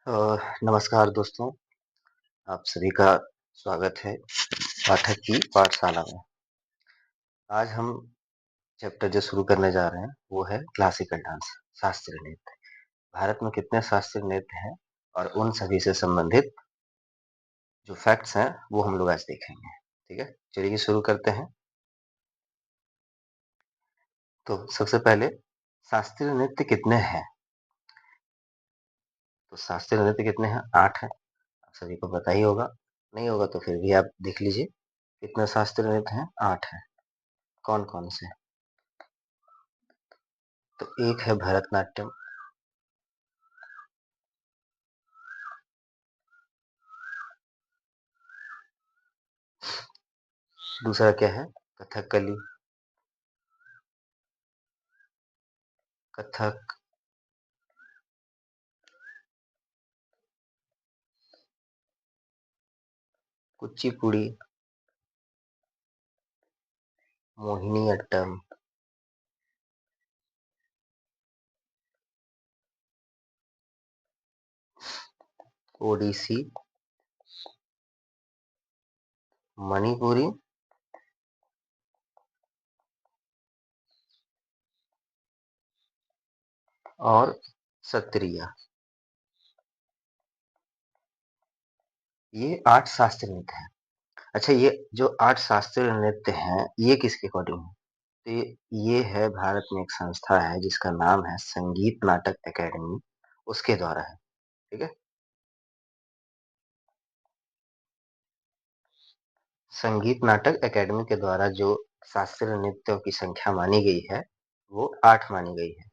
अ, नमस्कार दोस्तों, आप सभी का स्वागत है पाठक की पाठशाला में। आज हम चैप्टर जो शुरू करने जा रहे हैं, वो है क्लासिकल डांस, शास्त्रीय नृत्य। भारत में कितने शास्त्रीय नृत्य हैं और उन सभी से संबंधित जो फैक्ट्स हैं, वो हम लोग आज देखेंगे। ठीक है? चलिए शुरू करते हैं। तो सबसे पहले शास्त्रीय नृत्य कितने हैं? तो शास्त्रीय नृत्य कितने हैं? 8 हैं। आप सभी को पता ही होगा, नहीं होगा तो फिर भी आप देख लीजिए। कितने शास्त्रीय नृत्य हैं? 8 हैं। कौन-कौन से? तो एक है भरतनाट्यम, दूसरा क्या है? कथकली, कथक, कुचिपुड़ी, मोहिनीअट्टम, ओडिसी, मणिपुरी और सत्रिया। ये 8 शास्त्रीय नृत्य हैं। अच्छा, ये जो 8 शास्त्रीय नृत्य हैं, ये किसके अकॉर्डिंग है? तो ये है भारत में एक संस्था है जिसका नाम है संगीत नाटक अकेडमी, उसके द्वारा है। ठीक है? संगीत नाटक अकेडमी के द्वारा जो शास्त्रीय नृत्यों की संख्या मानी गई है, वो 8 मानी गई है।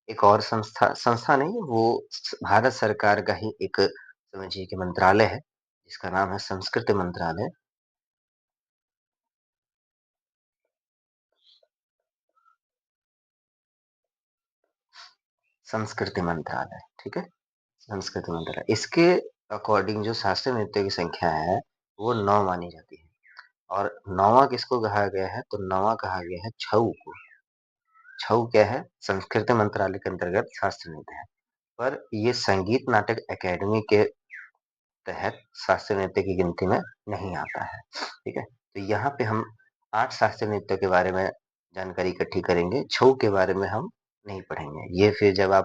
एक और संस्था नहीं, वो भारत सरकार का ही एक समझिए कि मंत्रालय है, जिसका नाम है संस्कृति मंत्रालय। संस्कृति मंत्रालय, ठीक है? संस्कृति मंत्रालय। इसके अकॉर्डिंग जो शास्त्रीय नृत्य की संख्या है, वो 9 मानी जाती है। और 9वां किसको कहा गया है? तो 9वां कहा गया है छऊ को। छऊ क्या है? संस्कृति मंत्रालय के अंतर्गत शास्त्रीय नृत्य है। पर ये संगीत नाटक अकेडमी के तहत शास्त्रीय नृत्य की गिनती में नहीं आता है। ठीक है? तो यहाँ पे हम 8 शास्त्रीय नृत्यों के बारे में जानकारी इकट्ठी करेंगे, छऊ के बारे में हम नहीं पढ़ेंगे। ये फिर जब आप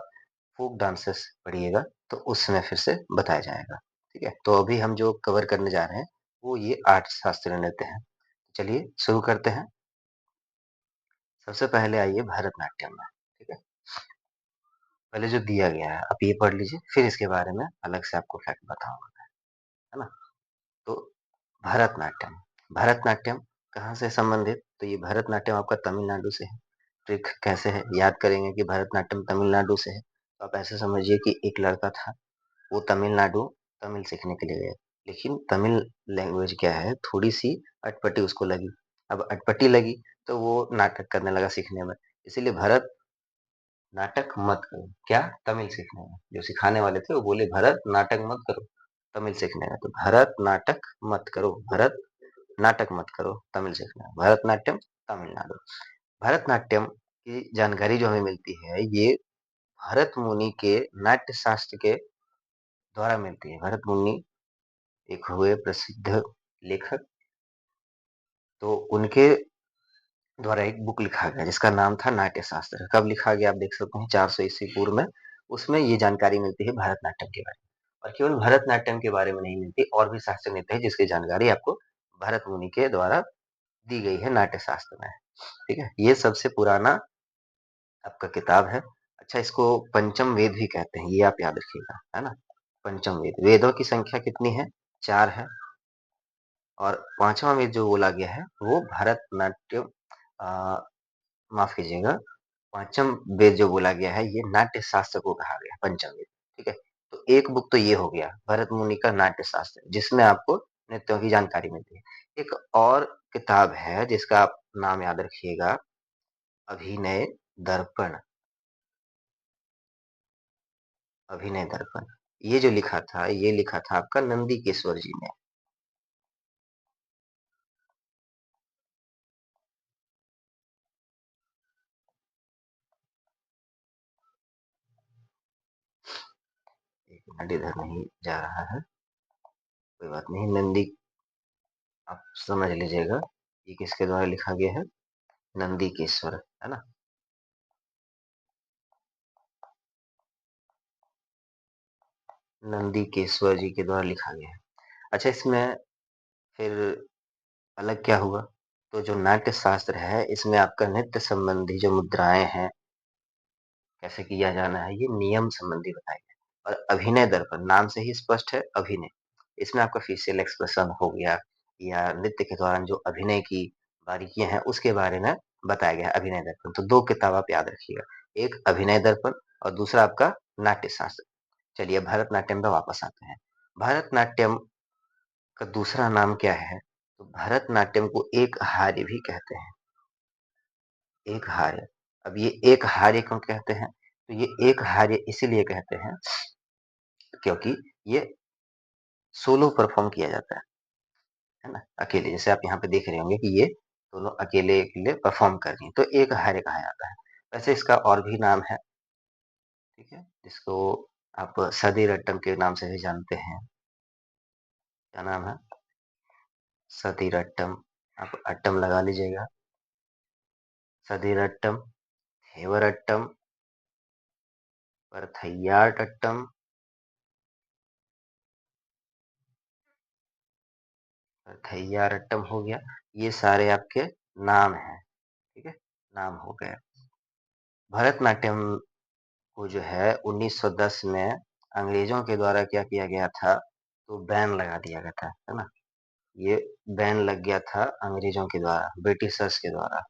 फ़ोक डांसेस पढ़िएगा तो उसमें फिर से बताया जाएगा। ठीक है? तो अभी हम जो कवर करने जा रहे हैं, वो ये 8 शास्त्रीय नृत्य हैं। चलिए शुरू करते हैं। सबसे पहले आइए भरतनाट्यम में। ठीक है? पहले जो दिया गया है, आप ये पढ़ लीजिए, फिर इसके बारे में अलग से आपको फैक्ट बताऊँगा, है ना? तो भरतनाट्यम, भरतनाट्यम कहाँ से संबंधित? तो ये भरतनाट्यम आपका तमिलनाडु से है। ट्रिक कैसे है? याद करेंगे कि भरतनाट्यम तमिलनाडु से है। तो आप ऐसे समझिए कि एक लड़का था, वो तमिलनाडु तमिल सीखने के लिए गया। लेकिन तमिल लैंग्वेज क्या है, थोड़ी-सी अटपटी उसको लगी। अब अटपटी लगी, तो वो नाटक करने लगा सीखने में। इसीलिए भरत नाटक मत करो। क्या? तमिल सीखने में। जो सिखाने वाले थे वो बोले भरत नाटक मत करो, तमिल सीखने में। तो भरत नाटक मत करो, भरत नाटक मत करो, तमिल सीखना है। भरतनाट्यम तमिलनाडु। भरतनाट्यम की जानकारी जो हमें मिलती है, ये भरत मुनि के नाट्य शास्त्र के द्वारा मिलती है। भरत मुनि एक हुए प्रसिद्ध लेखक, तो उनके द्वारा एक बुक लिखा गया जिसका नाम था नाट्य शास्त्र। कब लिखा गया आप देख सकते हैं 400 ईस्वी पूर्व में। उसमें ये जानकारी मिलती है भरतनाट्यम के बारे में। और केवल भरतनाट्यम के बारे में नहीं मिलती, और भी शास्त्रीय नृत्य है जिसकी जानकारी आपको भरत मुनि के द्वारा दी गई है नाट्य शास्त्र में। ठीक है? ये सबसे पुराना आपका किताब है। अच्छा, इसको पंचम वेद भी कहते हैं, ये आप याद रखिएगा, है ना? पंचम वेद। वेदों की संख्या कितनी है? 4 है। और 5वां वेद जो बोला गया है वो भरतनाट्यम, अ, माफ कीजिएगा, पांचम वेद जो बोला गया है ये नाट्य शास्त्र को कहा गया है, पंचम वेद। ठीक है? तो एक बुक तो ये हो गया भरत मुनि का नाट्य शास्त्र, जिसमें आपको नृत्यों की जानकारी मिलती है। एक और किताब है जिसका आप नाम याद रखिएगा, अभिनय दर्पण। अभिनय दर्पण, ये जो लिखा था, ये लिखा था आपका नंदीकेश्वर जी ने। मिनट, इधर नहीं जा रहा है, कोई बात नहीं। नंदी, आप समझ लीजिएगा ये किसके द्वारा लिखा गया है, नंदीकेश्वर, है ना। नंदीकेश्वर जी के द्वारा लिखा गया है। अच्छा, इसमें फिर अलग क्या हुआ, तो जो नाट्य शास्त्र है इसमें आपका नृत्य संबंधी जो मुद्राएं हैं, कैसे किया जाना है, ये नियम संबंधी बताया गया। और अभिनय दर्पण नाम से ही स्पष्ट है, अभिनय, इसमें आपका फेशियल एक्सप्रेशन हो गया, या नृत्य के दौरान जो अभिनय की बारीकियां हैं उसके बारे में बताया गया है, अभिनय दर्पण। तो दो किताब आप याद रखिएगा, एक अभिनय दर्पण और दूसरा आपका नाट्य शास्त्र। चलिए भरतनाट्यम पे वापस आते हैं। भरतनाट्यम का दूसरा नाम क्या है, तो भरतनाट्यम को एक हार्य भी कहते हैं, एक हार्य। अब ये एक हार्य क्यों कहते हैं, तो ये एक हार्य इसीलिए कहते हैं क्योंकि ये सोलो परफॉर्म किया जाता है ना, अकेले। जैसे आप यहाँ पे देख रहे होंगे कि ये दोनों अकेले अकेले परफॉर्म कर रही हैं, तो एक हार्य कहा जाता है। वैसे इसका और भी नाम है, ठीक है, जिसको आप सदिरट्टम के नाम से भी जानते हैं। क्या नाम है, सदिरट्टम। आप अट्टम लगा लीजिएगा, सदिरट्टम, हेवरट्टम, परथैयाटट्टम, परथैयारट्टम हो गया। ये सारे आपके नाम हैं, ठीक है, नाम हो गए। भरतनाट्यम को जो है 1910 में अंग्रेजों के द्वारा क्या किया गया था, तो बैन लगा दिया गया था, है ना। ये बैन लग गया था अंग्रेजों के द्वारा, ब्रिटिशर्स के द्वारा,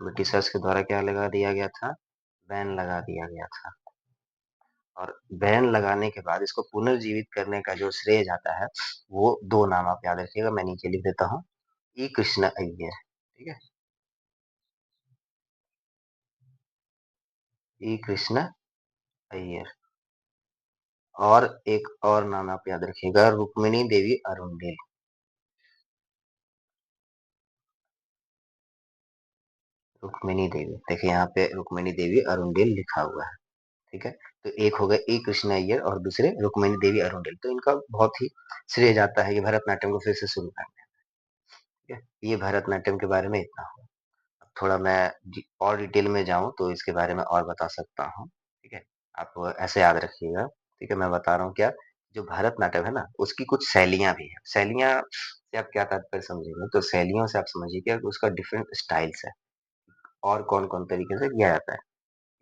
ब्रिटिशर्स के द्वारा क्या लगा दिया गया था, बैन लगा दिया गया था। और बैन लगाने के बाद इसको पुनर्जीवित करने का जो श्रेय जाता है, वो दो नाम आप याद रखिएगा, मैं नीचे लिख देता हूँ, ई कृष्ण अय्यर, ठीक है, ई कृष्ण अय्यर। और एक और नाम आप याद रखिएगा, रुक्मिणी देवी अरुंडेल। रुक्मिणी देवी, देखिए यहाँ पे रुक्मिणी देवी अरुंडेल लिखा हुआ है, ठीक है। तो एक हो गए ए कृष्ण अय्यर और दूसरे रुक्मिणी देवी अरुंडेल, तो इनका बहुत ही श्रेय जाता है ये भरतनाट्यम को फिर से शुरू करने में, ठीक है। ये भरतनाट्यम के बारे में इतना हो। अब थोड़ा मैं और डिटेल में जाऊं तो इसके बारे में और बता सकता हूँ, ठीक है। आप ऐसे याद रखिएगा, ठीक है, मैं बता रहा हूँ क्या, जो भरतनाट्यम है ना उसकी कुछ शैलियां भी है। शैलियां से आप क्या तात्पर्य समझेंगे, तो शैलियों से आप समझिए कि उसका डिफरेंट स्टाइल्स है और कौन कौन तरीके से किया जाता है।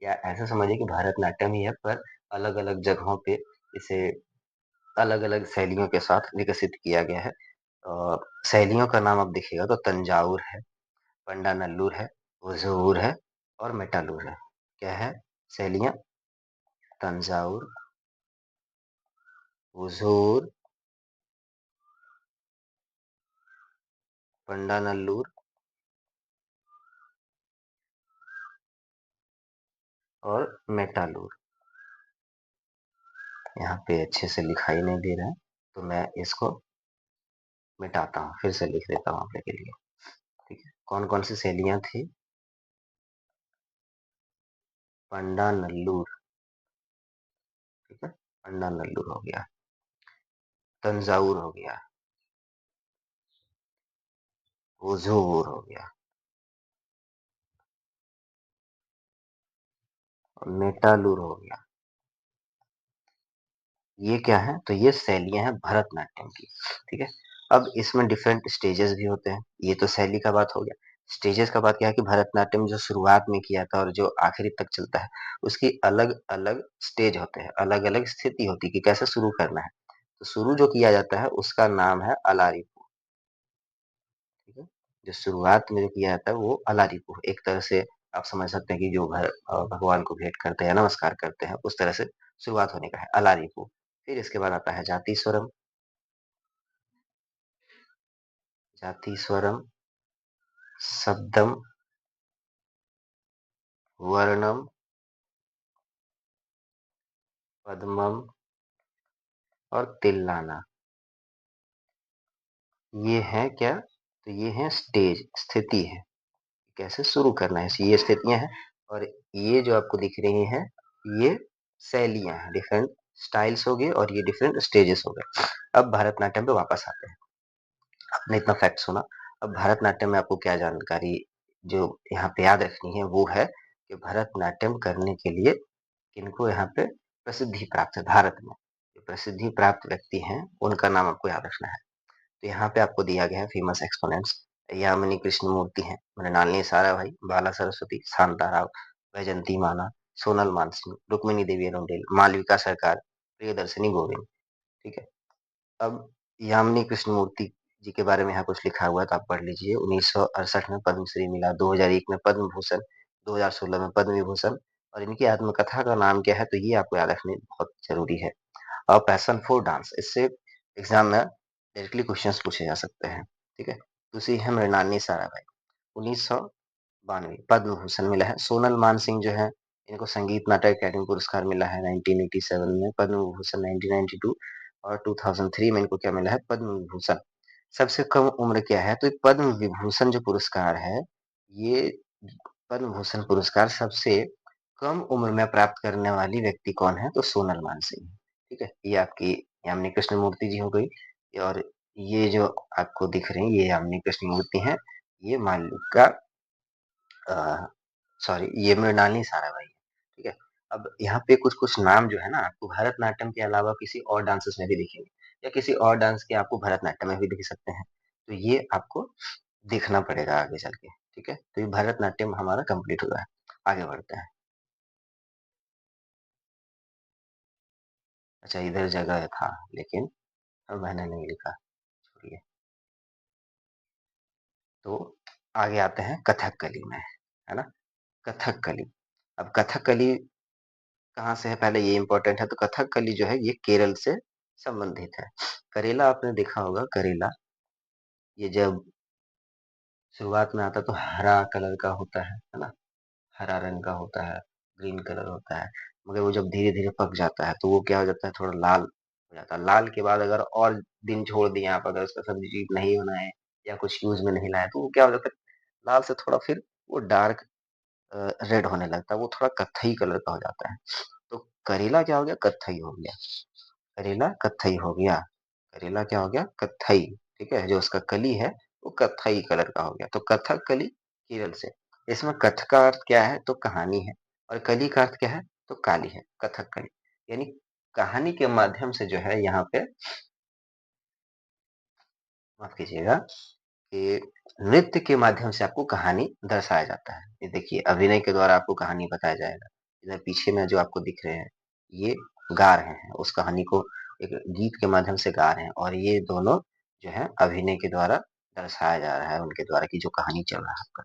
या ऐसा समझिए कि भरतनाट्यम ही है, पर अलग अलग जगहों पे इसे अलग अलग शैलियों के साथ विकसित किया गया है। शैलियों का नाम आप देखिएगा तो तंजावुर है, पंडानल्लूर है, हुजूर है और मेटालूर है। क्या है शैलियां, तंजावुर, हुजूर, पंडानल्लूर और मेटालूर। यहाँ पे अच्छे से लिखाई नहीं दे रहा है, तो मैं इसको मिटाता हूँ, फिर से लिख देता हूँ आपके लिए, ठीक है। कौन कौन सी शैलियां थी, पंडानल्लूर, ठीक है, पंडानल्लूर हो गया, तंजावुर हो गया, हुजूर हो गया और मेटालूर हो गया। ये क्या है, तो ये शैलियां हैं भरतनाट्यम की, ठीक है। अब इसमें डिफरेंट स्टेजेस भी होते हैं, ये तो शैली का बात हो गया। स्टेजेस का बात क्या है कि भरतनाट्यम जो शुरुआत में किया था और जो आखिरी तक चलता है, उसकी अलग अलग स्टेज होते हैं, अलग अलग स्थिति होती है कि कैसे शुरू करना है। तो शुरू जो किया जाता है उसका नाम है अलारीपू, ठीक है। जो शुरुआत में जो किया जाता है वो अलारीपू, एक तरह से आप समझ सकते हैं कि जो भगवान को भेंट करते हैं, नमस्कार करते हैं, उस तरह से शुरुआत होने का है अलारीपू। फिर इसके बाद आता है जातीस्वरम, जातीस्वरम, शब्दम, वर्णम, पद्मम और तिल्लाना। ये है क्या, तो ये है स्टेज, स्थिति है, कैसे शुरू करना है, ये स्थितियां हैं। और ये जो आपको दिख रही हैं, ये शैलियाँ हैं, डिफरेंट स्टाइल्स हो गए और ये डिफरेंट स्टेजेस हो गए। अब भरतनाट्यम पे वापस आते हैं। आपने इतना फैक्ट सुना, अब भरतनाट्यम में आपको क्या जानकारी जो यहाँ पे याद रखनी है वो है कि भरतनाट्यम करने के लिए किनको यहाँ पे प्रसिद्धि प्राप्त है भारत में। जो प्रसिद्धि प्राप्त व्यक्ति हैं उनका नाम आपको याद रखना है। तो यहाँ पे आपको दिया गया है फेमस एक्सपोनेंट्स। यामिनी कृष्णमूर्ति हैं, मृणालिनी साराभाई, बाला सरस्वती, शांताराव, वैजयंती माला, सोनल मानसिंह, रुक्मिणी देवी अरुणडेल, मालविका सरकार, प्रियदर्शनी गोविंद। ठीक है। अब यामिनी कृष्णमूर्ति जी के बारे में यहाँ कुछ लिखा हुआ है तो आप पढ़ लीजिए। 1968 में पद्मश्री मिला, 2001 में पद्म भूषण, 2016 में पद्म विभूषण। और इनकी आत्मकथा का नाम क्या है तो ये आपको याद रखनी बहुत जरूरी है। और पैशन फॉर डांस, इससे एग्जाम में डायरेक्टली क्वेश्चंस पूछे जा सकते हैं। ठीक है। दूसरी है मृणालिनी साराभाई, 1992 पद्म भूषण मिला है। सोनल मानसिंह जो है इनको संगीत नाटक अकेडमी पुरस्कार मिला है 1987 में, पद्म भूषण 1992 और 2003 में इनको क्या मिला है, पद्म विभूषण। सबसे कम उम्र क्या है तो पद्म विभूषण जो पुरस्कार है, ये पद्म भूषण पुरस्कार सबसे कम उम्र में प्राप्त करने वाली व्यक्ति कौन है तो सोनल मानसिंह। ठीक है। ये आपकी यामिनी कृष्णमूर्ति जी हो गई। और ये जो आपको दिख रही है ये यामिनी कृष्णमूर्ति हैं, ये मालविका सॉरी ये मृणालिनी साराभाई है। ठीक है। अब यहाँ पे कुछ कुछ नाम जो है ना आपको भरतनाट्यम के अलावा किसी और डांसेस में भी दिखेंगे, या किसी और डांस के आपको भरतनाट्यम में भी दिख सकते हैं। तो ये आपको देखना पड़ेगा आगे चल के। ठीक है। तो ये भरतनाट्यम हमारा कंप्लीट हुआ है। आगे बढ़ते हैं। अच्छा इधर जगह था लेकिन अब मैंने नहीं लिखा, छोड़िए। तो आगे आते हैं कथकली में, है ना। कथकली। अब कथकली कहाँ से है पहले ये इंपॉर्टेंट है। तो कथकली जो है ये केरल से संबंधित है। करेला आपने देखा होगा, करेला ये जब शुरुआत में आता तो हरा कलर का होता है ना, हरा रंग का होता है, ग्रीन कलर होता है। मगर वो जब धीरे धीरे पक जाता है तो वो क्या हो जाता है, थोड़ा लाल हो जाता है। लाल के बाद अगर और दिन छोड़ दिए आप, अगर उसका सब्जी नहीं बनाए या कुछ यूज में नहीं लाए तो वो क्या हो जाता है, लाल से थोड़ा फिर वो डार्क रेड होने लगता है, वो थोड़ा कत्थई कलर का हो जाता है। तो करेला क्या हो गया, कत्थई हो गया। करेला कत्थई हो गया। करेला क्या हो गया, कत्थई। ठीक है। जो उसका कली है वो कत्थई कलर का हो गया। तो कथक कली केरल से। इसमें कथ का अर्थ क्या है तो कहानी है, और कली का अर्थ क्या है तो काली है। कथक कली यानी कहानी के माध्यम से जो है यहाँ पे, माफ कीजिएगा, कि नृत्य के माध्यम से आपको कहानी दर्शाया जाता है। ये देखिए अभिनय के द्वारा आपको कहानी बताया जाएगा। इधर पीछे में जो आपको दिख रहे हैं ये गा रहे हैं, उस कहानी को एक गीत के माध्यम से गा रहे हैं, और ये दोनों जो है अभिनय के द्वारा दर्शाया जा रहा है उनके द्वारा की जो कहानी चल रहा है आपका।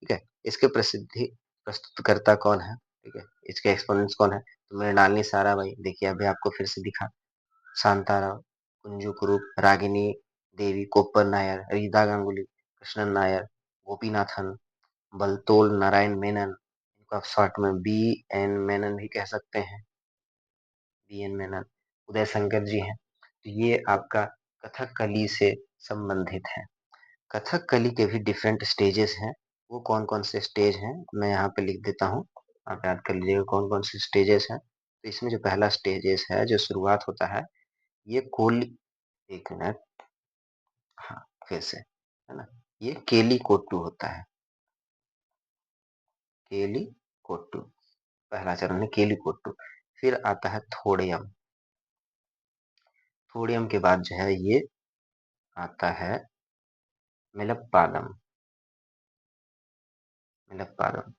ठीक है। इसके प्रसिद्धि प्रस्तुतकर्ता कौन है, ठीक है, इसके एक्सपोनेंट्स कौन है तो मृणालिनी साराभाई, देखिए अभी आपको फिर से दिखा। शांताराव, कुंजू कुरूप, रागिनी देवी, कोप्पन नायर, रीता गांगुली, कृष्णन नायर, गोपीनाथन, बलतोल नारायण मेनन, इनको आप शॉर्ट में बी एन मेनन भी कह सकते हैं, बी एन मेनन, उदय शंकर जी हैं। तो ये आपका कथकली से संबंधित है। कथकली के भी डिफरेंट स्टेजेस हैं। वो कौन कौन से स्टेज हैं मैं यहाँ पे लिख देता हूँ, आप याद कर लीजिएगा कौन कौन से स्टेजेस हैं। तो इसमें जो पहला स्टेजेस है जो शुरुआत होता है ये कोली, एक मिनट, हाँ फिर से, है ना, ये केली कोट्टू होता है। केली कोट्टू पहला चरण है, केली कोट्टू। फिर आता है थोड़ियम। थोड़ियम के बाद जो है ये आता है मिलप्पादम। मिलप्पादम।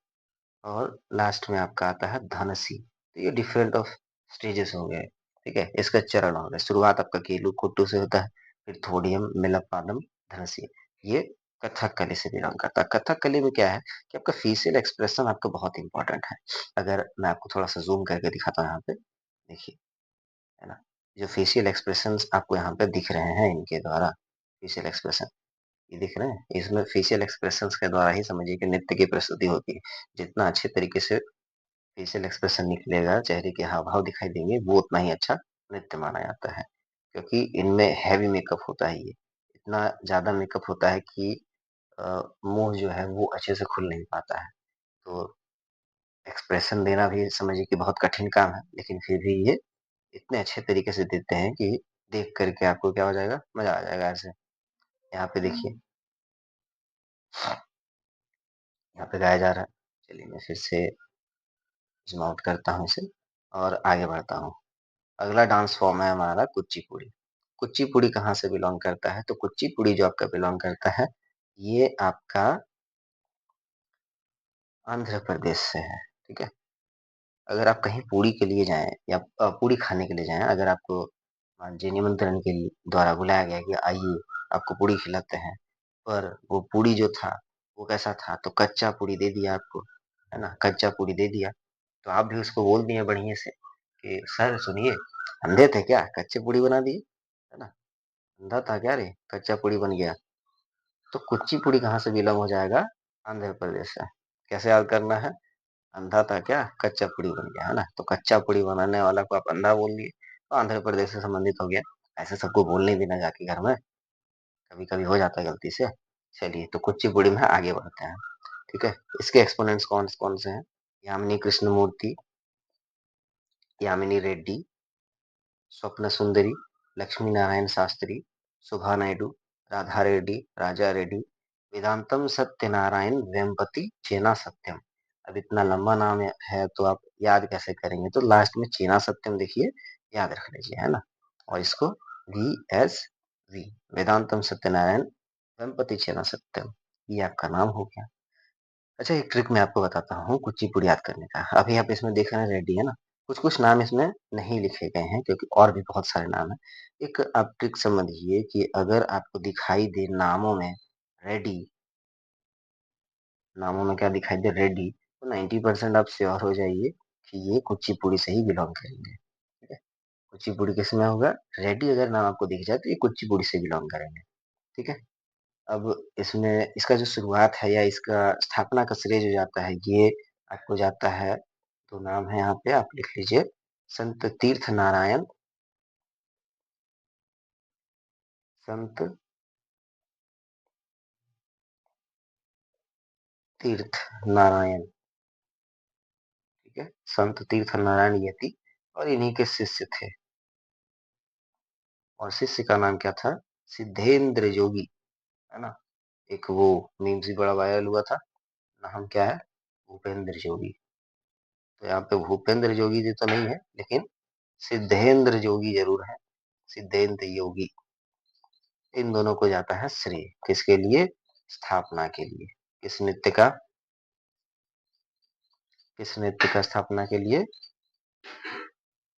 और लास्ट में आपका आता है धनसी। तो ये डिफरेंट ऑफ स्टेजेस हो गए। ठीक है। इसका चरण हो गया, शुरुआत आपका केलू कोट्टू से होता है, फिर थोडियम, मिलपादम, धनसी। ये कथकली से बिलोंग करता है। कथकली में क्या है कि आपका फेशियल एक्सप्रेशन आपका बहुत इंपॉर्टेंट है। अगर मैं आपको थोड़ा सा जूम करके दिखाता हूँ यहाँ पे, देखिए, है ना, जो फेशियल एक्सप्रेशंस आपको यहाँ पे दिख रहे हैं इनके द्वारा, फेशियल एक्सप्रेशन ये दिख रहे हैं, इसमें फेशियल एक्सप्रेशंस के द्वारा ही समझिए कि नृत्य की प्रस्तुति होती है। जितना अच्छे तरीके से फेशियल एक्सप्रेशन निकलेगा, चेहरे के हाव भाव दिखाई देंगे, वो उतना ही अच्छा नृत्य माना जाता है। क्योंकि इनमें हैवी मेकअप होता है, ये इतना ज्यादा मेकअप होता है कि मुंह जो है वो अच्छे से खुल नहीं पाता है। तो एक्सप्रेशन देना भी समझिए कि बहुत कठिन काम है, लेकिन फिर भी ये इतने अच्छे तरीके से देते हैं कि देख करके आपको क्या हो जाएगा, मज़ा आ जाएगा ऐसे। यहाँ पे देखिए, यहाँ पे गाया जा रहा है। चलिए मैं फिर से ज़ूम आउट करता हूँ इसे और आगे बढ़ता हूँ। अगला डांस फॉर्म है हमारा कुचिपुड़ी। कुचिपुड़ी कहाँ से बिलॉन्ग करता है? तो कुचिपुड़ी जो आपका बिलॉन्ग करता है, ये आपका आंध्र प्रदेश से है, ठीक है? अगर आप कहीं पूड़ी के लिए जाएँ या पूड़ी खाने के लिए जाएँ, अगर आपको मान लीजिए निमंत्रण के द्वारा बुलाया गया कि आइए, आपको पूड़ी खिलाते हैं, पर वो पूड़ी जो था, वो कैसा था? तो कच्चा पूड़ी दे दिया आपको, है ना? कच्चा पूड़ी दे दिया, तो आप भी उसको बोल दिए बढ़िया से कि सर सुनिए, अंधे थे क्या? कच्चे पूड़ी बना दिए, है ना? अंधा था क्या रे? कच्चा पूड़ी बन गया। तो कुचिपुड़ी कहाँ से बिलॉन्ग हो जाएगा? आंध्र प्रदेश से। कैसे याद करना है? अंधा था क्या? कच्चा पूड़ी बन गया, है ना? तो कच्चा पूड़ी बनाने वाला को आप अंधा बोल दिए, तो आंध्र प्रदेश से संबंधित हो गया। ऐसे सबको बोल नहीं देना जाके घर में, कभी-कभी हो जाता है गलती से। चलिए, तो कुचिपुड़ी में आगे बढ़ते हैं, ठीक है? इसके एक्सपोनेंट्स कौन-कौन से हैं? यामिनी कृष्णमूर्ति, यामिनी रेड्डी, स्वप्न सुंदरी, लक्ष्मी नारायण शास्त्री, सुभा नायडू, राधा रेड्डी, राजा रेड्डी, वेदांतम सत्यनारायण वेम्पति चेना सत्यम। अब इतना लंबा नाम है तो आप याद कैसे करेंगे? तो लास्ट में चेना सत्यम देखिए, याद रख लीजिए, है ना? और इसको VSV, वेदांतम सत्यनारायण वेम्पति चेना सत्यम, ये आपका नाम हो गया। अच्छा, एक ट्रिक मैं आपको बताता हूँ कुचिपुड़ी याद करने का। अभी आप इसमें देख रहे हैं रेड्डी, है ना? कुछ-कुछ नाम इसमें नहीं लिखे गए हैं क्योंकि और भी बहुत सारे नाम हैं। एक आप ट्रिक समझिए कि अगर आपको दिखाई दे नामों में रेड्डी, नामों में क्या दिखाई दे रेड्डी, तो 90% आप श्योर हो जाइए कि ये कुचिपुड़ी से ही बिलॉन्ग करेंगे, ठीक है? कुचिपुड़ी किसमें होगा? रेड्डी अगर नाम आपको दिख जाए तो ये कुचिपुड़ी से बिलॉन्ग करेंगे, ठीक है? अब इसमें इसका जो शुरुआत है या इसका स्थापना का श्रेय जो जाता है, ये आपको जाता है, तो नाम है यहाँ पे आप लिख लीजिए, संत तीर्थ नारायण, संत तीर्थ नारायण, ठीक है? संत तीर्थ नारायण यति, और इन्हीं के शिष्य थे, और शिष्य का नाम क्या था? सिद्धेंद्र योगी, है ना? एक वो मीम्स भी बड़ा वायरल हुआ था, नाम क्या है? भूपेंद्र योगी। तो यहाँ पे भूपेंद्र योगी जी तो नहीं है, लेकिन सिद्धेंद्र योगी जरूर है, सिद्धेंद्र योगी। इन दोनों को जाता है श्रेय, किसके लिए? स्थापना के लिए। किस नृत्य का? किस नृत्य का स्थापना के लिए?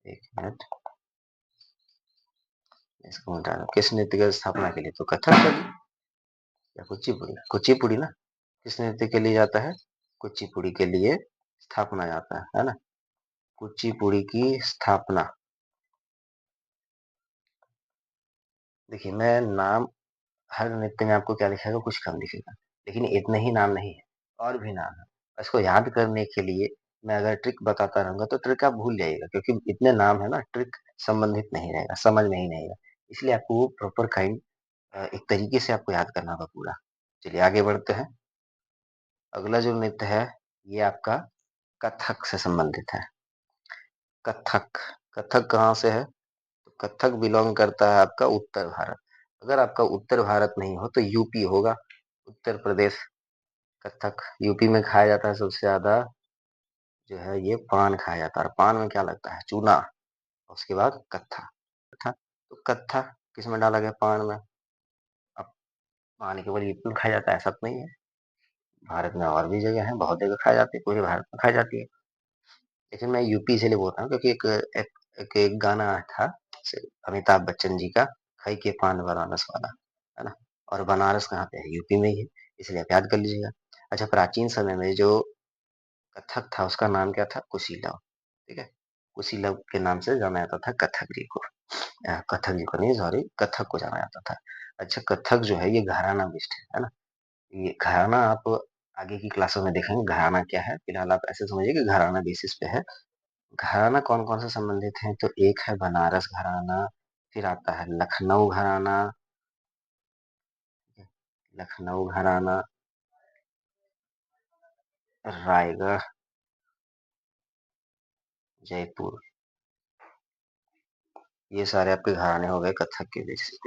एक मिनट, इसको हटा दो। किस नृत्य का स्थापना के लिए? तो कथकली या कुचिपुड़ी? कुचिपुड़ी ना। किस नृत्य के लिए जाता है? कुचिपुड़ी के लिए स्थापना जाता है ना? कुचिपुड़ी की स्थापना। देखिए, मैं नाम हर नृत्य में आपको क्या लिखेगा? कुछ कम लिखेगा, लेकिन इतने ही नाम नहीं है, और भी नाम है। इसको याद करने के लिए मैं अगर ट्रिक बताता रहूंगा तो ट्रिक आप भूल जाइएगा, क्योंकि इतने नाम है ना, ट्रिक संबंधित नहीं रहेगा, समझ में ही नहीं आएगा। इसलिए आपको वो प्रॉपर काइंड एक तरीके से आपको याद करना होगा पूरा। चलिए आगे बढ़ते हैं। अगला जो नृत्य है, ये आपका कथक से संबंधित है। कथक। कथक कहाँ से है? तो कथक बिलोंग करता है आपका उत्तर भारत। अगर आपका उत्तर भारत नहीं हो तो यूपी होगा, उत्तर प्रदेश। कथक यूपी में खाया जाता है सबसे ज्यादा, जो है ये पान खाया जाता है, और पान में क्या लगता है? चूना। उसके बाद कत्था। कत्था, तो कत्था किस में डाला गया? पान में। अब पान केवल यूपी में खाया जाता है ऐसा तो नहीं है, भारत में और भी जगह है, बहुत जगह खाई जाती है, पूरे भारत में खाई जाती है। लेकिन मैं यूपी इसलिए बोलता हूँ क्योंकि एक गाना था अमिताभ बच्चन जी का, खाई के पान बनारस वाला, है ना? और बनारस कहाँ पे है? यूपी में ही है, इसलिए आप याद कर लीजिएगा। अच्छा, प्राचीन समय में जो कथक था उसका नाम क्या था? कुशीलव, ठीक है? कुशीलव के नाम से जाना जाता था कथक जी को। कथक जी को नहीं, सॉरी, कथक को जाना जाता था। अच्छा, कथक जो है ये घराना बेस्ड है ना? ये घराना आप आगे की क्लासों में देखेंगे घराना क्या है, फिलहाल आप ऐसे समझिए कि घराना बेसिस पे है। घराना कौन कौन से संबंधित हैं? तो एक है बनारस घराना, फिर आता है लखनऊ घराना, लखनऊ घराना, रायगढ़, जयपुर, ये सारे आपके घराने हो गए कथक के बेसिस।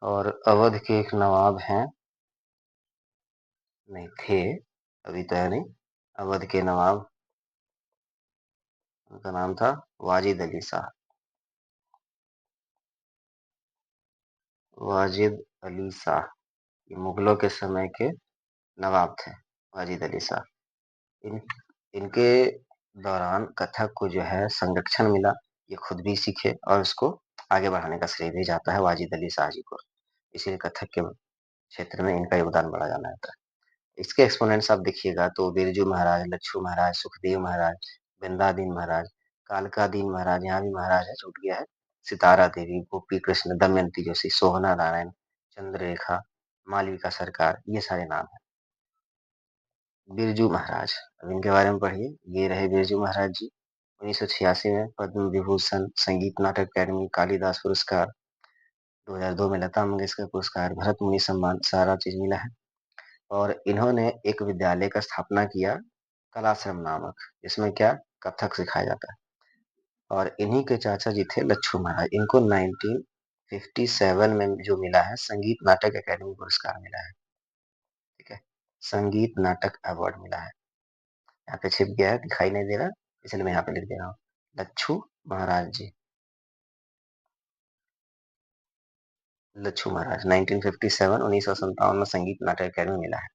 और अवध के एक नवाब हैं, नहीं थे, अभी तो है नहीं, अवध के नवाब, उनका नाम था वाजिद अली शाह। वाजिद अली शाह, ये मुगलों के समय के नवाब थे, वाजिद अली शाह। इन इनके दौरान कथक को जो है संरक्षण मिला, ये खुद भी सीखे और उसको आगे बढ़ाने का श्रेय भी जाता है वाजिद अली शाह जी को। इसीलिए कथक के क्षेत्र में इनका योगदान बड़ा जाना जाता है। इसके एक्सपोनेंट्स आप देखिएगा तो बिरजू महाराज, लच्छू महाराज, सुखदेव महाराज, बिंदादीन महाराज, कालकादीन महाराज, यहाँ भी महाराज है, छूट गया है, सितारा देवी, गोपी कृष्ण, दमयंती जोशी, सोहना नारायण, चंद्ररेखा, मालविका सरकार, ये सारे नाम हैं। बिरजू महाराज, अब इनके बारे में पढ़िए। ये रहे बिरजू महाराज जी, 1986 में पद्म विभूषण, संगीत नाटक अकेडमी, कालिदास पुरस्कार, 2002 में लता मंगेशकर पुरस्कार, भरत मुनि सम्मान, सारा चीज मिला है। और इन्होंने एक विद्यालय का स्थापना किया, कलाश्रम नामक, जिसमें क्या कथक सिखाया जाता है। और इन्हीं के चाचा जी थे लच्छू महाराज, इनको 1957 में जो मिला है संगीत नाटक अकेडमी पुरस्कार मिला है। ठीक है, संगीत नाटक अवार्ड मिला है। यहाँ पे छिप गया है, दिखाई नहीं दे रहा, इसलिए मैं यहाँ पे लिख दे रहा हूँ, लच्छू महाराज जी, लच्छू महाराज 1957, 1957 में संगीत नाटक अकेडमी मिला है।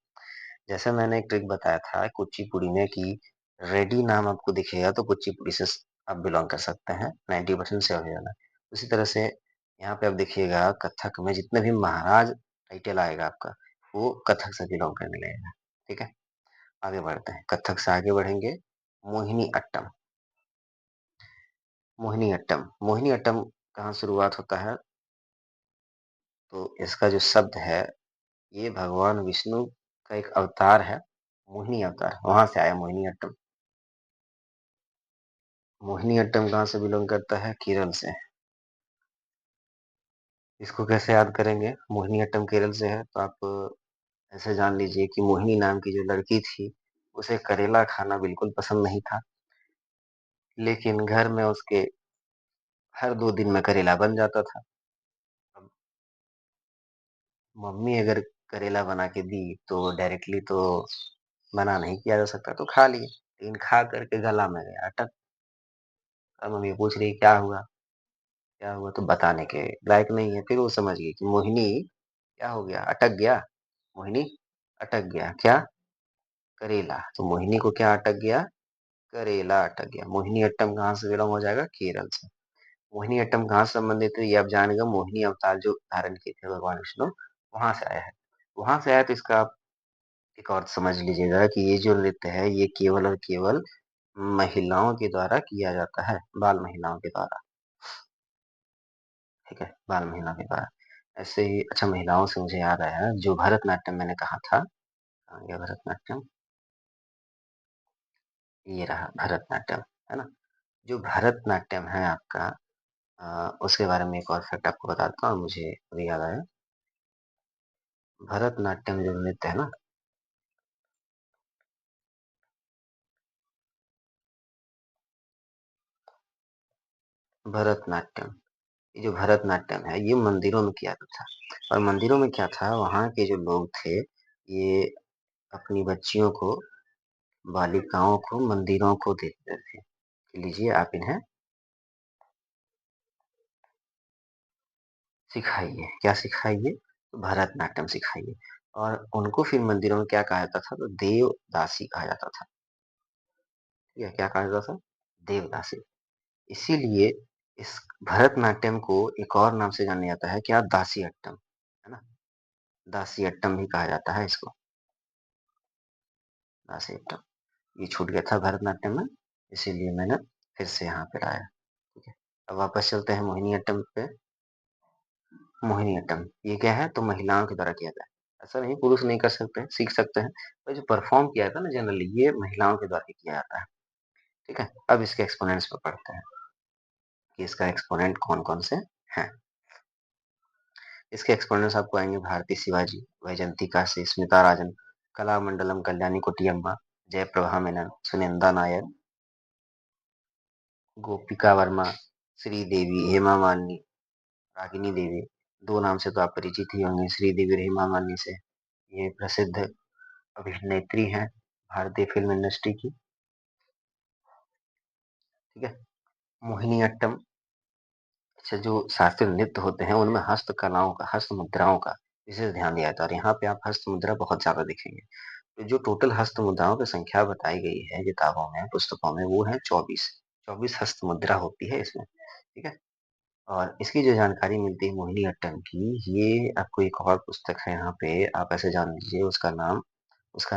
जैसे मैंने एक ट्रिक बताया था कुचिपुड़ी में कि रेडी नाम आपको दिखेगा तो कुचिपुड़ी से आप बिलोंग कर सकते हैं, 90% से हो जाना। उसी तरह से यहाँ पे आप देखिएगा कथक में जितने भी महाराज टाइटल आएगा आपका, वो कथक से बिलोंग करने लगेगा। ठीक है, आगे बढ़ते हैं, कथक से आगे बढ़ेंगे। मोहिनी अट्टम, मोहिनी अट्टम, मोहिनी अट्टम कहाँ शुरुआत होता है, तो इसका जो शब्द है, ये भगवान विष्णु का एक अवतार है, मोहिनी अवतार, वहां से आया मोहिनी अट्टम। मोहिनी अट्टम कहाँ से बिलोंग करता है, केरल से। इसको कैसे याद करेंगे, मोहिनी अट्टम केरल से है तो आप ऐसे जान लीजिए कि मोहिनी नाम की जो लड़की थी, उसे करेला खाना बिल्कुल पसंद नहीं था, लेकिन घर में उसके हर 2 दिन में करेला बन जाता था। अब मम्मी अगर करेला बना के दी तो डायरेक्टली तो मना नहीं किया जा सकता, तो खा लिए, लेकिन खा करके गला में गया अटक। अब मम्मी पूछ रही क्या हुआ, क्या हुआ, तो बताने के लायक नहीं है। फिर वो समझ गई कि मोहिनी क्या हो गया, अटक गया, मोहिनी अटक गया, क्या, करेला, तो मोहिनी को क्या अटक गया, करेला अटक गया। मोहिनी अट्टम कहाँ से बिलोंग हो जाएगा, केरल से। मोहिनी अट्टम कहाँ से संबंधित है, ये आप जानेगा, मोहिनी अवतार जो धारण किए थे भगवान विष्णु, वहां से आया है। वहां से आया तो इसका आप एक और समझ लीजिएगा कि ये जो नृत्य है ये केवल और केवल महिलाओं के द्वारा किया जाता है, बाल महिलाओं के द्वारा। ठीक है, बाल महिलाओं के द्वारा। ऐसे ही, अच्छा महिलाओं से मुझे याद आया, जो भरतनाट्यम मैंने कहा था, कहाँ गया भरतनाट्यम, ये रहा भरतनाट्यम, है ना। जो भरतनाट्यम है आपका, उसके बारे में एक और फैक्ट आपको बताता हूँ, मुझे अभी याद आया। भरतनाट्यम जो नृत्य है ना, भरतनाट्यम, ये जो भरतनाट्यम है ये मंदिरों में किया जाता था। और मंदिरों में क्या था, वहाँ के जो लोग थे, ये अपनी बच्चियों को, बालिकाओं को मंदिरों को देते थे कि लीजिए आप इन्हें सिखाइए, क्या सिखाइए, तो भरतनाट्यम सिखाइए। और उनको फिर मंदिरों में क्या कहा जाता था, तो देवदासी कहा जाता था। ठीक है, क्या कहा जाता था, देवदासी। इसीलिए इस भरतनाट्यम को एक और नाम से जाना जाता है, क्या, दासी अट्टम, है ना, दासी अट्टम भी कहा जाता है इसको, दासी अट्टम। ये छूट गया था भरतनाट्यम में, इसीलिए मैंने फिर से यहाँ पे लाया। ठीक है, अब वापस चलते हैं मोहिनी अट्टम पे। मोहिनी अट्टम ये क्या है, तो महिलाओं के द्वारा किया जाता है, ऐसा नहीं पुरुष नहीं कर सकते, सीख सकते हैं, पर जो परफॉर्म किया था ना जनरली, ये महिलाओं के द्वारा किया जाता है। ठीक है, अब इसके एक्सपोनेंट्स पे पढ़ते हैं कि इसका एक्सपोनेंट कौन कौन से हैं। इसके एक्सपोनेंट्स आपको आएंगे, भारती शिवाजी, वैजंती काशी, स्मिता राजन, कला मंडलम, कल्याणी कुट्टियम्मा, जयप्रभा मेनन, सुनिंदा नायर, गोपिका वर्मा, श्रीदेवी, हेमा मालिनी, रागिनी देवी, 2 नाम से तो आप परिचित ही होंगे, श्रीदेवी और हेमा मालिनी से। ये प्रसिद्ध अभिनेत्री हैं भारतीय फ़िल्म इंडस्ट्री की, ठीक है? मोहिनीअट्टम, अच्छा जो शास्त्रीय नृत्य होते हैं उनमें हस्तकलाओं का, हस्त मुद्राओं का विशेष ध्यान दिया जाता है और यहाँ पे आप हस्त मुद्रा बहुत ज़्यादा दिखेंगे। तो जो टोटल हस्त मुद्राओं की संख्या बताई गई है किताबों में, पुस्तकों में, वो है 24। 24 हस्त मुद्रा होती है इसमें, ठीक है? और इसकी जो जानकारी मिलती है मोहिनीअट्टम की, ये आपको एक और पुस्तक है यहाँ पे, आप ऐसे जान लीजिए उसका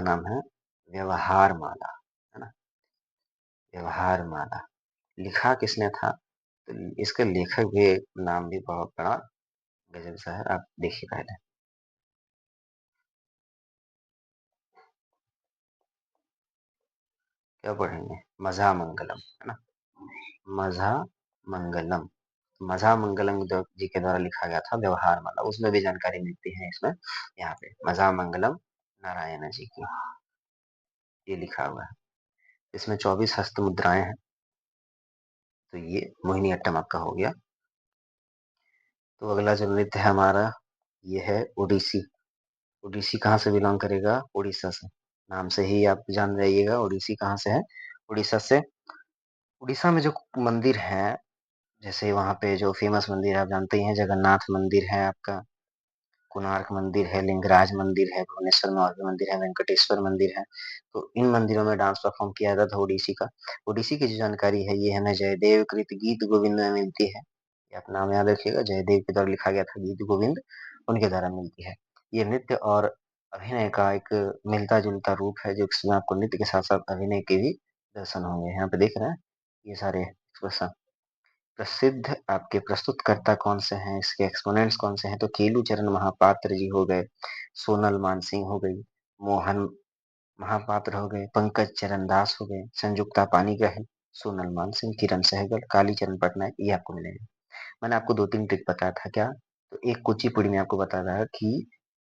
नाम है व्यवहार माला, है ना? व्यवहार माला। लिखा किसने था? तो इसके लेखक भी नाम भी बहुत बड़ा गज़ब सा है, आप देखिए पहले। क्या पढ़ेंगे? मझा मंगलम, है ना? मझा मंगलम। मझा मंगलम जी के द्वारा लिखा गया था व्यवहार माला, उसमें भी जानकारी मिलती है इसमें, यहाँ पे मझा मंगलम नारायण जी की, ये लिखा हुआ है। इसमें 24 हस्त मुद्राएं हैं, तो ये मोहिनीअट्टम आपका हो गया। तो अगला जो नृत्य है हमारा, ये है ओडिसी। ओडिसी कहाँ से बिलोंग करेगा? उड़ीसा से। नाम से ही आप जान जाइएगा ओडिसी कहाँ से है, उड़ीसा से। उड़ीसा में जो मंदिर है, जैसे वहाँ पे जो फेमस मंदिर है आप जानते ही हैं, जगन्नाथ मंदिर है आपका, कोणार्क मंदिर है, लिंगराज मंदिर है, भुवनेश्वर में और भी मंदिर है, वेंकटेश्वर मंदिर है। तो इन मंदिरों में डांस परफॉर्म किया जाता था ओडिसी का। ओडिसी की जो जानकारी है ये हमें जयदेव कृत गीत गोविंद में मिलती है। ये आप नाम याद रखिएगा, जयदेव के द्वारा लिखा गया था गीत गोविंद, उनके द्वारा मिलती है। ये नृत्य और अभिनय का एक मिलता जुलता रूप है, जो इसमें आपको नृत्य के साथ साथ अभिनय के भी दर्शन होंगे। यहाँ पे देख रहे हैं ये सारे एक्सप्रेशन। प्रसिद्ध आपके प्रस्तुतकर्ता कौन से हैं, इसके एक्सपोनेंट्स कौन से हैं? तो केलू चरण महापात्र जी हो गए, सोनल मानसिंह हो गई, मोहन महापात्र हो गए, पंकज चरण दास हो गए, संयुक्ता पानीग्राही, सोनल मानसिंह, किरण सहगल, कालीचरण पटनायक, ये आपको मिलेंगे। मैंने आपको 2-3 ट्रिक बताया था क्या? तो एक कुचिपुड़ी में आपको बताया था कि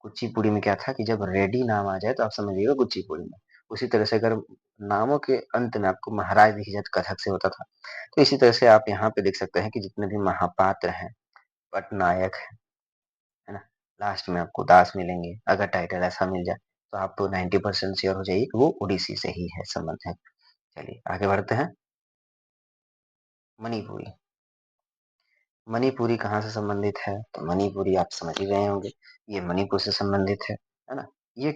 कुचिपुड़ी में क्या था कि जब रेड्डी नाम आ जाए तो आप समझिएगा कुचिपुड़ी में। उसी तरह से अगर नामों के अंत में आपको महाराज दिख जाए तो कथक से होता था। तो इसी तरह से आप यहाँ पे देख सकते हैं कि जितने भी महापात्र हैं, पटनायक है ना, लास्ट में आपको दास मिलेंगे। अगर टाइटल ऐसा मिल जाए तो आप तो 90% श्योर हो जाइए कि वो उड़ीसी से ही है संबंध है। चलिए आगे बढ़ते हैं। मणिपुरी। मणिपुरी कहाँ से संबंधित है? तो मणिपुरी आप समझ ही रहे होंगे, ये मणिपुर से संबंधित है ना? ये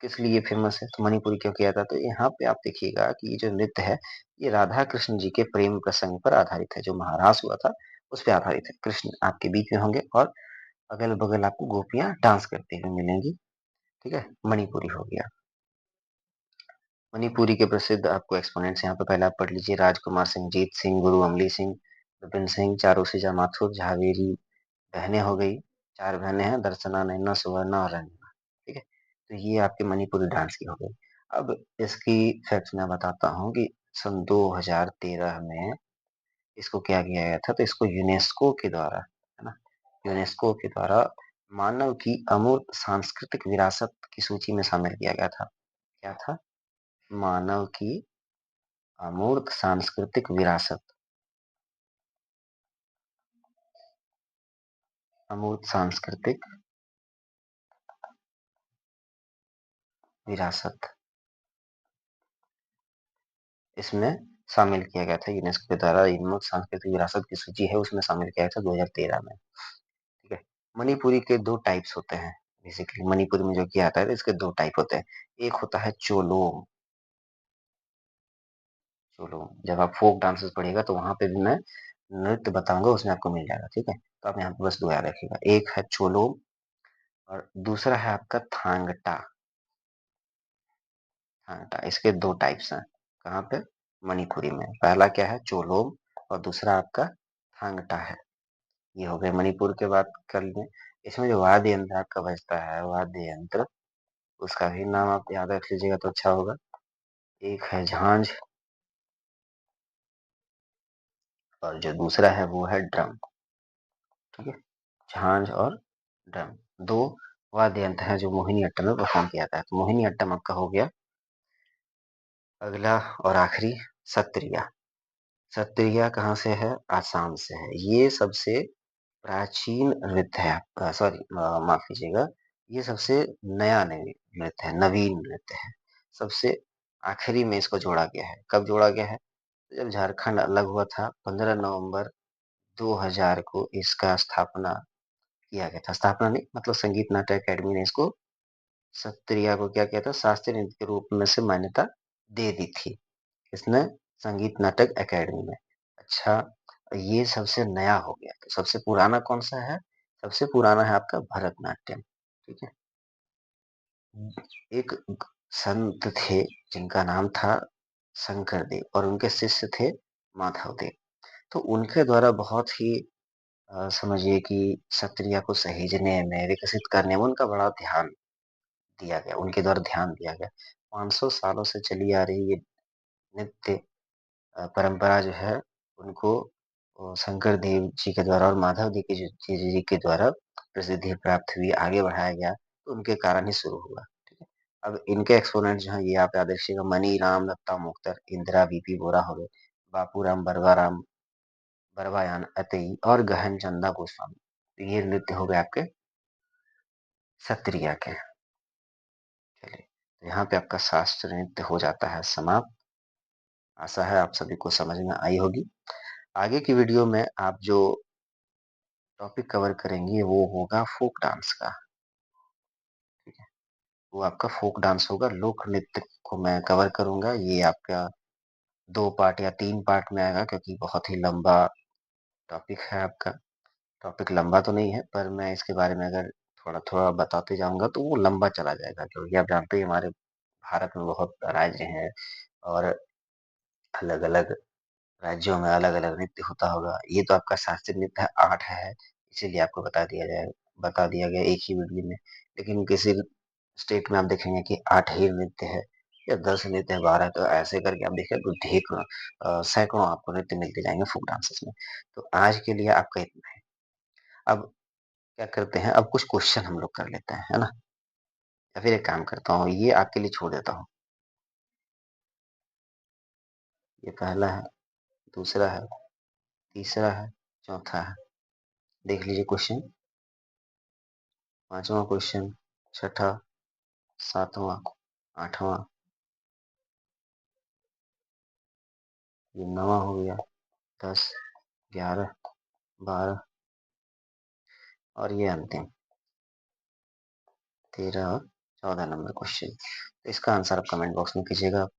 किस लिए फेमस है? तो मणिपुरी क्यों किया था? तो यहाँ पे आप देखिएगा कि ये जो नृत्य है, ये राधा कृष्ण जी के प्रेम प्रसंग पर आधारित है। जो महारास हुआ था उस पे आधारित है। कृष्ण आपके बीच में होंगे और अगल बगल आपको गोपियां डांस करती हुई मिलेंगी, ठीक है? मणिपुरी हो गया। मणिपुरी के प्रसिद्ध आपको एक्सपोनेंट्स यहाँ पे पहले आप पढ़ लीजिए, राजकुमार सिंह, जीत सिंह, गुरु अमली सिंह, विपिन सिंह, चारूसीजा माथुर, झावेरी बहनें हो गई, 4 बहनें हैं, दर्शना, नैना, सुवर्णा और रंजना, ठीक है? तो ये आपके मणिपुरी डांस की हो गई। अब इसकी फैक्ट्स मैं बताता हूँ कि सन 2013 में इसको क्या किया गया था, तो इसको यूनेस्को के द्वारा, है ना? यूनेस्को के द्वारा मानव की अमूर्त सांस्कृतिक विरासत की सूची में शामिल किया गया था। क्या था? मानव की अमूर्त सांस्कृतिक विरासत, अमूर्त सांस्कृतिक विरासत, इसमें शामिल किया गया था यूनेस्को के द्वारा। अमूर्त सांस्कृतिक विरासत की सूची है, उसमें शामिल किया गया था 2013 में, ठीक है? मणिपुरी के 2 टाइप्स होते हैं। बेसिकली मणिपुरी में जो किया जाता है इसके 2 टाइप होते हैं। एक होता है चोलोम। चोलोम, जब आप फोक डांसेस पढ़िएगा तो वहाँ पे भी मैं नृत्य बताऊंगा, उसमें आपको मिल जाएगा, ठीक है? तो आप यहाँ पे बस 2 याद रखिएगा, एक है चोलोम और दूसरा है आपका थांगटा। थांगटा, इसके 2 टाइप्स हैं। कहाँ पे? मणिपुरी में। पहला क्या है? चोलोम और दूसरा आपका थांगटा है। ये हो गए मणिपुर के बात कर लें। इसमें जो वाद्य यंत्र आपका बजता है, वाद्य यंत्र, उसका भी नाम आप याद रख लीजिएगा तो अच्छा होगा। एक है झांझ और जो दूसरा है वो है ड्रम, ठीक है? झांझ और ड्रम, 2 वाद्य यंत्र हैं जो मोहिनीअट्टम में परफॉर्म किया जाता है। तो मोहिनीअट्टम आपका हो गया। अगला और आखिरी, सत्रिया। सत्रिया कहाँ से है? आसाम से है। ये सबसे प्राचीन नृत्य है आपका, सॉरी माफ़ कीजिएगा, ये सबसे नया नृत्य है, नवीन नृत्य है। सबसे आखिरी में इसको जोड़ा गया है। कब जोड़ा गया है? जब झारखंड अलग हुआ था 15 नवंबर 2000 को इसका स्थापना किया गया था। स्थापना नहीं, मतलब संगीत नाट्य अकेडमी ने इसको, सत्रिया को क्या किया था? शास्त्रीय नृत्य के रूप में से मान्यता दे दी थी। किसने? संगीत नाटक अकेडमी में। अच्छा, ये सबसे नया हो गया। तो सबसे पुराना कौन-सा है? सबसे पुराना है आपका भरतनाट्यम, ठीक है? एक संत थे जिनका नाम था शंकरदेव और उनके शिष्य थे माधवदेव। तो उनके द्वारा बहुत ही समझिए कि सत्रिया को सहेजने में, विकसित करने में उनका बड़ा ध्यान दिया गया, उनके द्वारा ध्यान दिया गया। 500 सालों से चली आ रही ये नृत्य परंपरा जो है, उनको शंकर देव जी के द्वारा और माधव जी के द्वारा प्रसिद्धि प्राप्त हुई, आगे बढ़ाया गया, तो उनके कारण ही शुरू हुआ, ठीक है। अब इनके एक्सपोनेंट जो हैं, ये आप याद रखिएगा, मनी राम दत्ता मोक्तर, इंदिरा वीपी बोरा हो गए, बापूराम बरवायान अतई और गहन चंदा गोस्वामी। तो ये नृत्य हो गए आपके सत्रिया के। चलिए, तो यहाँ पे आपका शास्त्रीय नृत्य हो जाता है समाप्त। आशा है आप सभी को समझ में आई होगी। आगे की वीडियो में आप जो टॉपिक कवर करेंगे वो होगा फ़ोक डांस का, ठीक है? वो आपका फ़ोक डांस होगा, लोक नृत्य को मैं कवर करूँगा। ये आपका 2 पार्ट या 3 पार्ट में आएगा, क्योंकि बहुत ही लंबा टॉपिक है आपका। टॉपिक लंबा तो नहीं है, पर मैं इसके बारे में अगर थोड़ा-थोड़ा बताते जाऊँगा तो वो लंबा चला जाएगा, क्योंकि आप जानते हैं हमारे भारत में बहुत राज्य हैं और अलग-अलग राज्यों में अलग-अलग नृत्य होता होगा। ये तो आपका शास्त्रीय नृत्य है, 8 है, इसीलिए आपको बता दिया गया एक ही वीडियो में। लेकिन किसी स्टेट में आप देखेंगे कि 8 ही नृत्य है या 10 नृत्य है, 12, तो ऐसे करके आप देखिए तो सैकड़ों आपको नृत्य मिलते जाएँगे फ़ोक डांसेस में। तो आज के लिए आपका इतना है। अब क्या करते हैं, अब कुछ क्वेश्चन हम लोग कर लेते हैं, है ना? या फिर एक काम करता हूँ, ये आपके लिए छोड़ देता हूँ। ये पहला है, दूसरा है, तीसरा है, चौथा है। देख लीजिए क्वेश्चन। 5वां क्वेश्चन, छठा, 7वां, 8वां, ये 9वां हो गया, 10, 11, 12 और ये अंतिम 13 और 14 नंबर क्वेश्चन। तो इसका आंसर आप कमेंट बॉक्स में कीजिएगा।